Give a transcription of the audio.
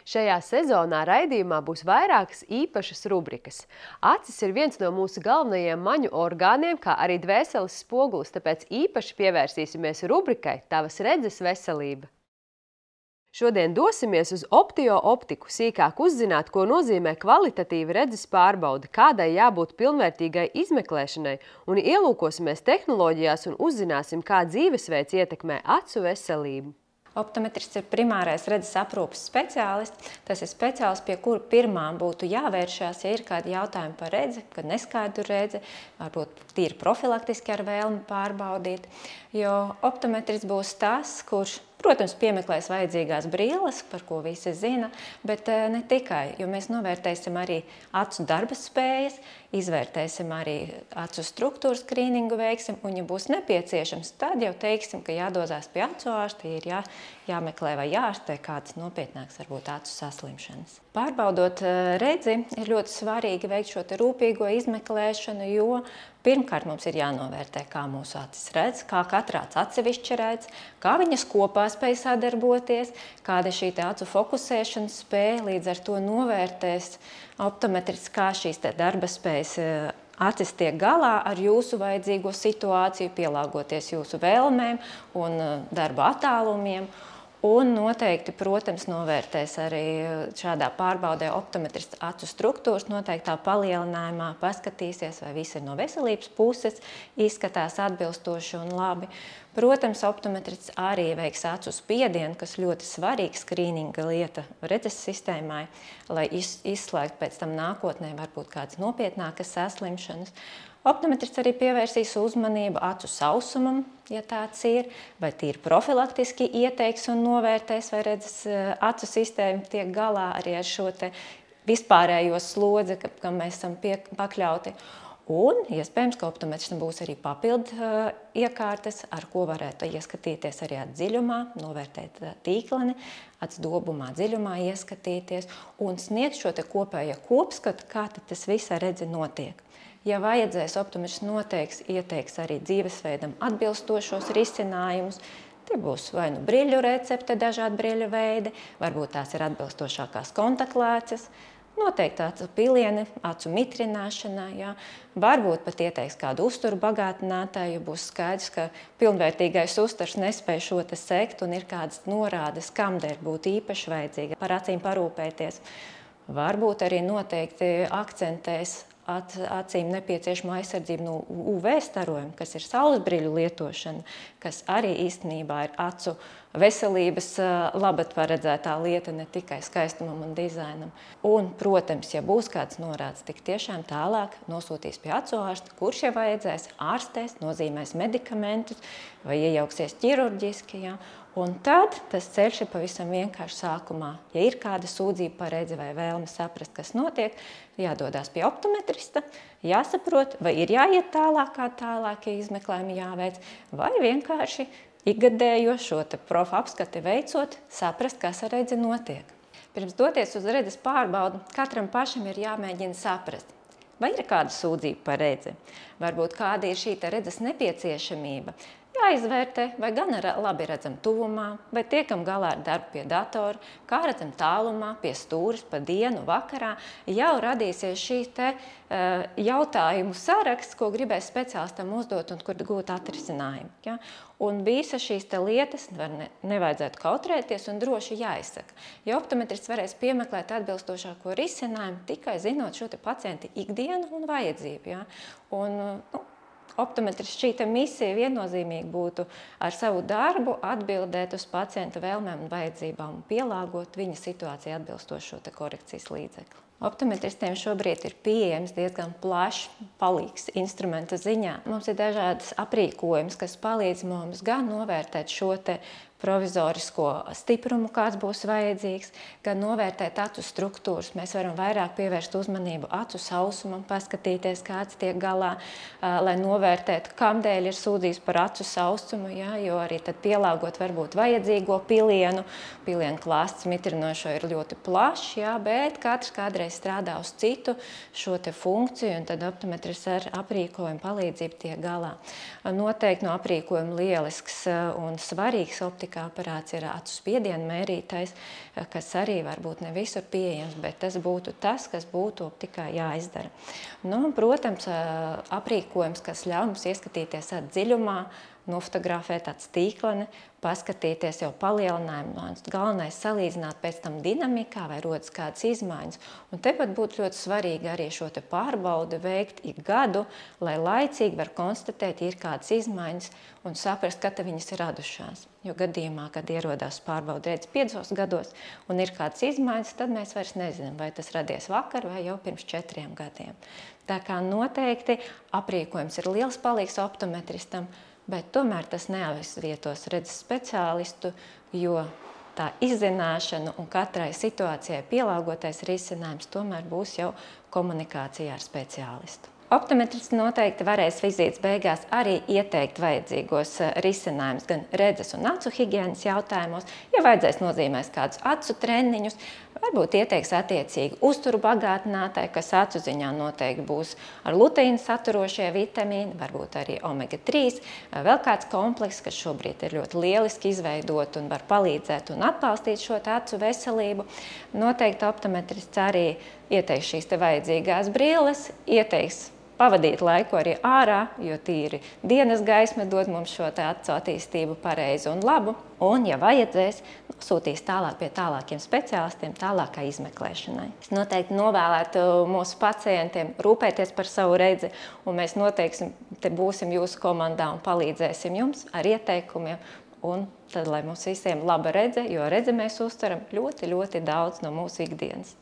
Šajā sezonā raidījumā būs vairākas īpašas rubrikas. Acis ir viens no mūsu galvenajiem maņu orgāniem, kā arī dvēseles spogulis, tāpēc īpaši pievērsīsimies rubrikai Tavas redzes veselība. Šodien dosimies uz optio-optiku, sīkāk uzzināt, ko nozīmē kvalitatīva redzes pārbaude, kādai jābūt pilnvērtīgai izmeklēšanai, un ielūkosimies tehnoloģijās un uzzināsim, kā dzīvesveids ietekmē acu veselību. Optometrists ir primārais redzes aprūpes speciālists. Tas ir speciālists, pie kura pirmā būtu jāvēršās, ja ir kādi jautājumi par redzi, kad neskaidru redzi, varbūt tīri profilaktiski ar vēlmi pārbaudīt. Jo optometrists būs tas, kurš, protams, piemeklēs vajadzīgās brilles, par ko visi zina, bet ne tikai, jo mēs novērtēsim arī acu darba spējas, izvērtēsim arī acu struktūru skrīningu veiksim, un, ja būs nepieciešams, tad jau teiksim, ka jādozās pie acu ārsta, ir jāmeklē vai jārastē kādas nopietnākas, varbūt acu saslimšanas. Pārbaudot redzi, ir ļoti svarīgi veikt šo rūpīgo izmeklēšanu, jo pirmkārt mums ir jānovērtē, kā mūsu acis redz, kā katrāds atsevišķi redz, kā viņas kopā spēj sadarboties, kāda šī acu fokusēšanas spēja, līdz ar to novērtēs optometrists, kā šīs darba spējas acis tiek galā ar jūsu vajadzīgo situāciju, pielāgoties jūsu vēlmēm un darba attālumiem. Un noteikti, protams, novērtēs arī šādā pārbaudē optometrists acu struktūras noteiktā palielinājumā, paskatīsies, vai viss ir no veselības puses, izskatās atbilstoši un labi. Protams, optometrists arī veiks acu spiedienu, kas ļoti svarīga skrīninga lieta redzes sistēmai, lai izslēgtu pēc tam nākotnē varbūt kādas nopietnākas saslimšanas. Optometrists arī pievērsīs uzmanību acu sausumam, ja tāds ir, vai tīri profilaktiski ieteiks un novērtēs, vai redzes acu sistēma tiek galā arī ar šo vispārējo slodzi, kam mēs esam pakļauti. Un, iespējams, ka optometristam būs arī papildu iekārtas, ar ko varētu ieskatīties arī dziļumā, novērtēt tīkleni, dobumā dziļumā ieskatīties un sniegt šo kopējo kopskatu, kā tas viss ar redzi notiek. Ja vajadzēs, optometrists ieteiks arī dzīvesveidam atbilstošos risinājumus. Tie būs vai nu briļu recepte, dažādi briļu veidi, varbūt tās ir atbilstošākās kontaktlēcas, noteikti acu pilieni, acu mitrināšanā, jā. Varbūt pat ieteiks kādu uzturu bagātinātāju, jo būs skaidrs, ka pilnvērtīgais uzturs nespēj šo sekt un ir kādas norādes, kamdēļ būtu īpaši vajadzīga par acīm parūpēties. Varbūt arī noteikti akcentēs acīm nepieciešama aizsardzība no UV starojuma, kas ir saulesbrīļu lietošana, kas arī īstenībā ir acu veselības labad paredzētā lieta, ne tikai skaistumam un dizainam. Un, protams, ja būs kāds norādes, tik tiešām tālāk nosūtīs pie acu ārsta, kurš, ja vajadzēs, ārstēs, nozīmēs medikamentus vai iejauksies ķirurģiski. Ja? Un tad tas ceļš ir pavisam vienkārši sākumā. Ja ir kāda sūdzība par redzi vai vēlme saprast, kas notiek, jādodās pie optometrista, jāsaprot, vai ir jāiet tālāk, tālākie izmeklējumi jāveic, vai vienkārši ikgadējo šo profu apskati veicot, saprast, kas ar redzi notiek. Pirms doties uz redzes pārbaudu, katram pašam ir jāmēģina saprast, vai ir kāda sūdzība par redzi, varbūt kāda ir šī redzes nepieciešamība. Jāizvērtē, vai gan labi redzam tuvumā, vai tiekam galā ar darbu pie datora, kā redzam tālumā, pie stūres, pa dienu, vakarā. Jau radīsies šī jautājumu saraksts, ko gribēs speciālistam uzdot un kur gūt atrisinājumu. Ja? Un visas šīs lietas nevajadzētu kautrēties un droši jāizsaka. Jo optometrists varēs piemeklēt atbilstošāko risinājumu, tikai zinot šo pacienta ikdienu un vajadzību. Ja? Un, optometrists šī misija viennozīmīgi būtu ar savu darbu atbildēt uz pacienta vēlmēm un vajadzībām un pielāgot viņa situāciju atbilstošo korekcijas līdzekli. Optometristiem šobrīd ir pieejams diezgan plašs palīgs instrumenta ziņā. Mums ir dažādas aprīkojums, kas palīdz mums gan novērtēt šo provizorisko stiprumu, kāds būs vajadzīgs, gan novērtēt acu struktūras. Mēs varam vairāk pievērst uzmanību acu sausumam, paskatīties, kāds tiek galā, lai novērtētu, kamdēļ ir sūdzības par acu sausumu, ja, jo arī tad pielāgot varbūt vajadzīgo pilienu. Pilienu klāsts mitrinošo ir ļoti plašs, ja, bet katrs kādreiz kādreiz strādā uz citu šo te funkciju, un tad optometris ar aprīkojumu palīdzību tiek galā. Noteikti no aprīkojuma lielisks un svarīgs optikā aparāts ir acu spiedienu mērītājs, kas arī varbūt ne visur pieejams, bet tas būtu tas, kas būtu optikā jāizdara. Nu, protams, aprīkojums, kas ļauj mums ieskatīties dziļumā, nofotografēt tīkleni, paskatīties jau palielinājumu. Galvenais salīdzināt pēc tam dinamikā, vai rodas kādas izmaiņas. Un tepat būtu ļoti svarīgi arī šo te pārbaudi veikt ik gadu, lai laicīgi var konstatēt, ja ir kādas izmaiņas un saprast, kad viņas ir radušās. Jo gadījumā, kad ierodās pārbaudi redzi 5 gados un ir kādas izmaiņas, tad mēs vairs nezinām, vai tas radies vakar vai jau pirms 4 gadiem. Tā kā noteikti aprīkojums ir liels palīgs optometristam, bet tomēr tas neaizvietos redzes speciālistu, jo tā izzināšana un katrai situācijai pielāgotais risinājums tomēr būs jau komunikācijā ar speciālistu. Optometrists noteikti varēs vizītes beigās arī ieteikt vajadzīgos risinājumus gan redzes un acu higienas jautājumos, ja vajadzēs nozīmēs kādus acu treniņus, varbūt ieteiks attiecīgi uzturu bagātinātāju, kas acu ziņā noteikti būs ar luteīnu saturošie vitamīni, varbūt arī omega-3, vēl kāds komplekss, kas šobrīd ir ļoti lieliski izveidot un var palīdzēt un atbalstīt šo acu veselību. Noteikti optometrists arī ieteiks šīs te vajadzīgās brilles, ieteiks pavadīt laiku arī ārā, jo tīri dienas gaisma dod mums šo acu attīstību pareizu un labu. Un, ja vajadzēs, sūtīs tālāk pie tālākiem speciālistiem, tālākai izmeklēšanai. Es noteikti novēlētu mūsu pacientiem rūpēties par savu redzi, un mēs noteikti te būsim jūsu komandā un palīdzēsim jums ar ieteikumiem. Un tad, lai mums visiem laba redze, jo redzi mēs uztveram ļoti, ļoti daudz no mūsu ikdienas.